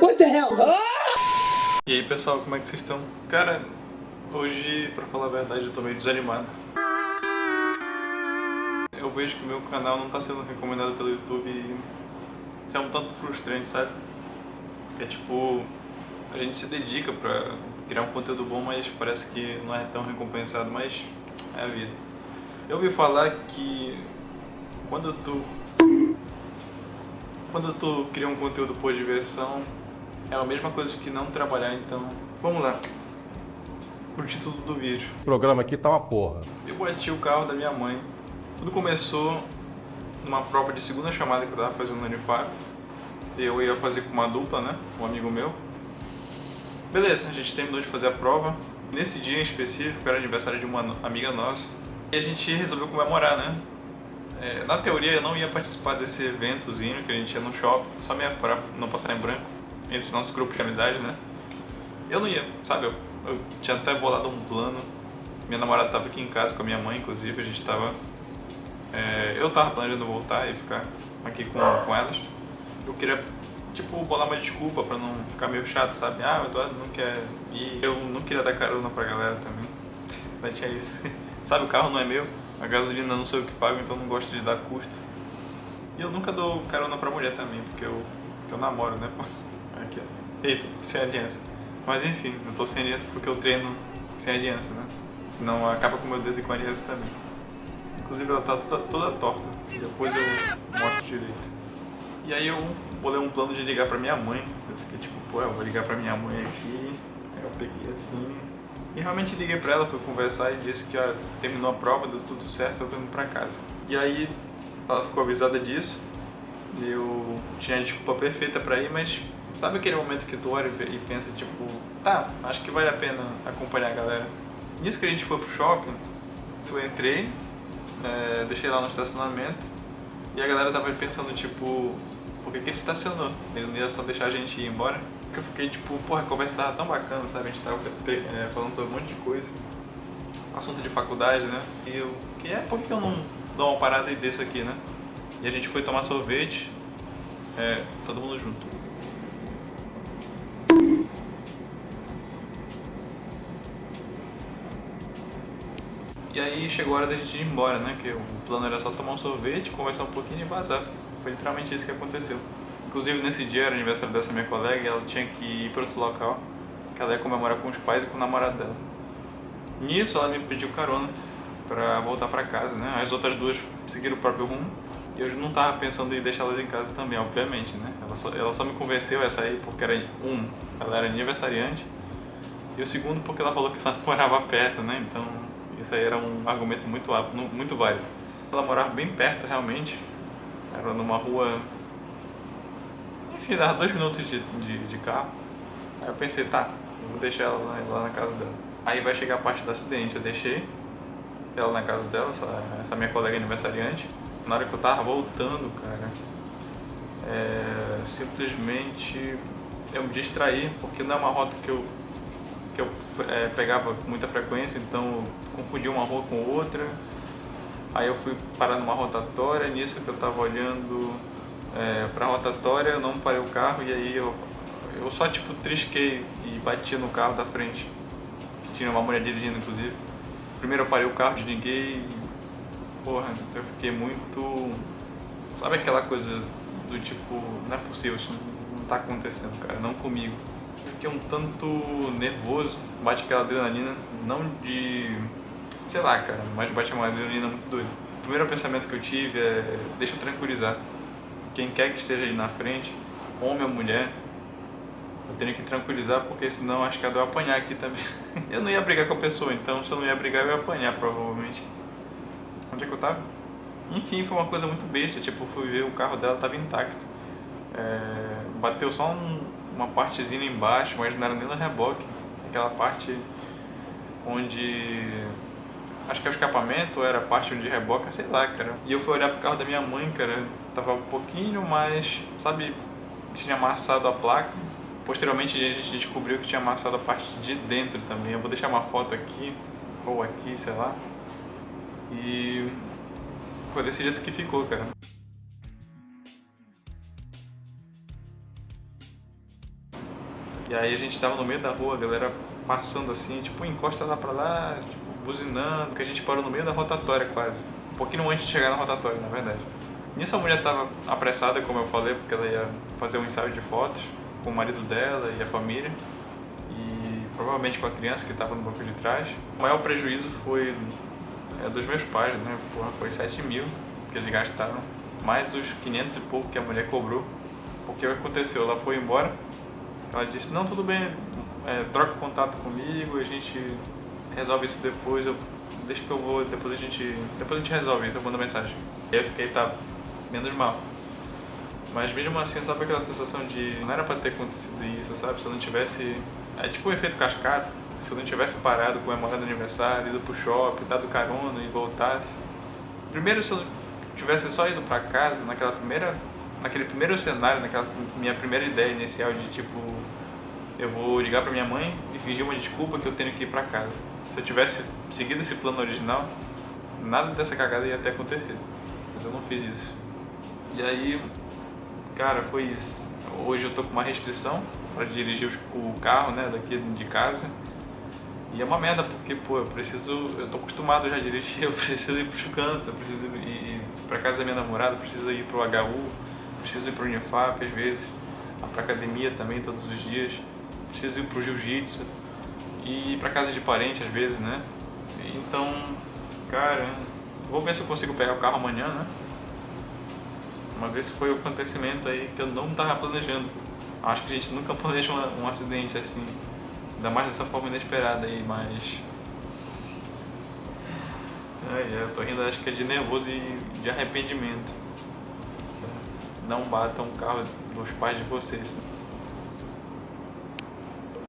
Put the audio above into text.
What the hell? E aí pessoal, como é que vocês estão? Cara, hoje, pra falar a verdade, eu tô meio desanimado. Eu vejo que o meu canal não tá sendo recomendado pelo YouTube e isso é um tanto frustrante, sabe? É tipo, a gente se dedica pra criar um conteúdo bom, mas parece que não é tão recompensado, mas é a vida. Eu ouvi falar que quando tu cria um conteúdo por diversão, é a mesma coisa que não trabalhar, então vamos lá. Pro título do vídeo. O programa aqui tá uma porra. Eu bati o carro da minha mãe. Tudo começou numa prova de segunda chamada que eu tava fazendo no Unifab. Eu ia fazer com uma dupla, né? Um amigo meu. Beleza, a gente terminou de fazer a prova. Nesse dia em específico era aniversário de uma amiga nossa. E a gente resolveu comemorar, né? Na teoria eu não ia participar desse eventozinho que a gente ia no shopping, só mesmo para não passar em branco entre nossos grupos de amizade, né? Eu não ia, sabe? Eu tinha até bolado um plano. Minha namorada estava aqui em casa com a minha mãe, inclusive, a gente estava... eu tava planejando voltar e ficar aqui com elas. Eu queria, tipo, bolar uma desculpa pra não ficar meio chato, sabe? Ah, o Eduardo não quer ir. Eu não queria dar carona pra galera também. Não tinha isso. Sabe, o carro não é meu, a gasolina não sou eu que pago, então não gosto de dar custo. E eu nunca dou carona pra mulher também, porque eu namoro, né? Aqui, ó. Eita, tô sem aliança. Mas enfim, eu tô sem aliança porque eu treino sem aliança, né? Senão acaba com o meu dedo e com a aliança também. Inclusive ela tá toda torta. Depois eu mostro direito. E aí eu bolei um plano de ligar pra minha mãe. Eu fiquei tipo, pô, eu vou ligar pra minha mãe aqui. Aí eu peguei assim. E realmente liguei pra ela, fui conversar e disse que olha, terminou a prova, deu tudo certo, eu tô indo pra casa. E aí ela ficou avisada disso. Eu tinha a desculpa perfeita pra ir, mas sabe aquele momento que tu olha e pensa tipo, tá, acho que vale a pena acompanhar a galera. Nisso que a gente foi pro shopping, eu entrei, deixei lá no estacionamento e a galera tava pensando tipo, por que ele estacionou? Ele não ia só deixar a gente ir embora? Porque eu fiquei tipo, porra, a conversa tava tão bacana, sabe? A gente tava falando sobre um monte de coisa, assunto de faculdade, né? E eu fiquei, por que eu não dou uma parada e desço aqui, né? E a gente foi tomar sorvete, todo mundo junto. E aí chegou a hora da gente ir embora, né? Que o plano era só tomar um sorvete, conversar um pouquinho e vazar. Foi literalmente isso que aconteceu. Inclusive nesse dia era aniversário dessa minha colega e ela tinha que ir para outro local, que ela ia comemorar com os pais e com o namorado dela. Nisso ela me pediu carona pra voltar pra casa, né? As outras duas seguiram o próprio rumo e eu não tava pensando em deixá-las em casa também, obviamente, né? Ela só me convenceu a sair porque ela era aniversariante e o segundo porque ela falou que ela morava perto, né? Então isso aí era um argumento muito válido. Ela morava bem perto realmente, era numa rua, enfim, dava 2 minutos de carro. Aí eu pensei, tá, eu vou deixar ela lá na casa dela. Aí vai chegar a parte do acidente, eu deixei ela na casa dela, essa minha colega aniversariante. Na hora que eu tava voltando, cara, simplesmente eu me distraí, porque não é uma rota que eu pegava com muita frequência, então eu confundi uma rua com outra. Aí eu fui parar numa rotatória, nisso que eu tava olhando pra rotatória, eu não parei o carro e aí eu só tipo trisquei e bati no carro da frente, que tinha uma mulher dirigindo inclusive. Primeiro eu parei o carro, desliguei e, porra, eu fiquei muito... Sabe aquela coisa do tipo, não é possível, isso não tá acontecendo, cara, não comigo. Fiquei um tanto nervoso, bate aquela adrenalina, não de... sei lá, cara, mas bate uma adrenalina muito doida. O primeiro pensamento que eu tive é, deixa eu tranquilizar. Quem quer que esteja aí na frente, homem ou mulher, eu tenho que tranquilizar, porque senão acho que ela vai apanhar aqui também. Eu não ia brigar com a pessoa, então se eu não ia brigar eu ia apanhar provavelmente. Onde é que eu tava? Enfim, foi uma coisa muito besta, tipo, fui ver o carro dela tava intacto. Bateu só uma partezinha embaixo, mas não era nem no reboque. Aquela parte onde... acho que é o escapamento, ou era a parte onde reboca, sei lá, cara. E eu fui olhar pro carro da minha mãe, cara, tava um pouquinho mais, sabe, tinha amassado a placa. Posteriormente a gente descobriu que tinha amassado a parte de dentro também. Eu vou deixar uma foto aqui, ou aqui, sei lá. E foi desse jeito que ficou, cara. E aí a gente tava no meio da rua, a galera passando assim, tipo, encosta lá pra lá, tipo, buzinando, porque a gente parou no meio da rotatória quase. Um pouquinho antes de chegar na rotatória, na verdade. Nisso a mulher tava apressada, como eu falei, porque ela ia fazer um ensaio de fotos com o marido dela e a família. E provavelmente com a criança que estava no banco de trás. O maior prejuízo foi dos meus pais, né? Porra, foi 7 mil que eles gastaram, mais os 500 e pouco que a mulher cobrou. Porque o que aconteceu? Ela foi embora, ela disse, não, tudo bem, troca contato comigo, a gente resolve isso depois, deixa que eu vou, depois a gente resolve isso, eu mando mensagem. E aí eu fiquei, tá, menos mal. Mas mesmo assim, sabe aquela sensação de não era pra ter acontecido isso, sabe? Se eu não tivesse... É tipo o efeito cascata. Se eu não tivesse parado, comemorado o aniversário, ido pro shopping, dado carona e voltasse. Primeiro, se eu tivesse só ido pra casa, naquele primeiro cenário, naquela minha primeira ideia inicial de tipo, eu vou ligar pra minha mãe e fingir uma desculpa que eu tenho que ir pra casa. Se eu tivesse seguido esse plano original, nada dessa cagada ia ter acontecido. Mas eu não fiz isso. E aí, cara, foi isso. Hoje eu tô com uma restrição para dirigir o carro, né, daqui de casa. E é uma merda porque, pô, eu tô acostumado já a dirigir, eu preciso ir pros cantos, eu preciso ir pra casa da minha namorada, eu preciso ir pro HU, preciso ir pro Unifap às vezes, pra academia também todos os dias, preciso ir pro jiu-jitsu e ir pra casa de parente às vezes, né? Então, cara, vou ver se eu consigo pegar o carro amanhã, né? Mas esse foi o acontecimento aí que eu não estava planejando. Acho que a gente nunca planeja um acidente assim, ainda mais dessa forma inesperada aí, mas... eu tô rindo, acho que é de nervoso e de arrependimento. Não batam o carro dos pais de vocês.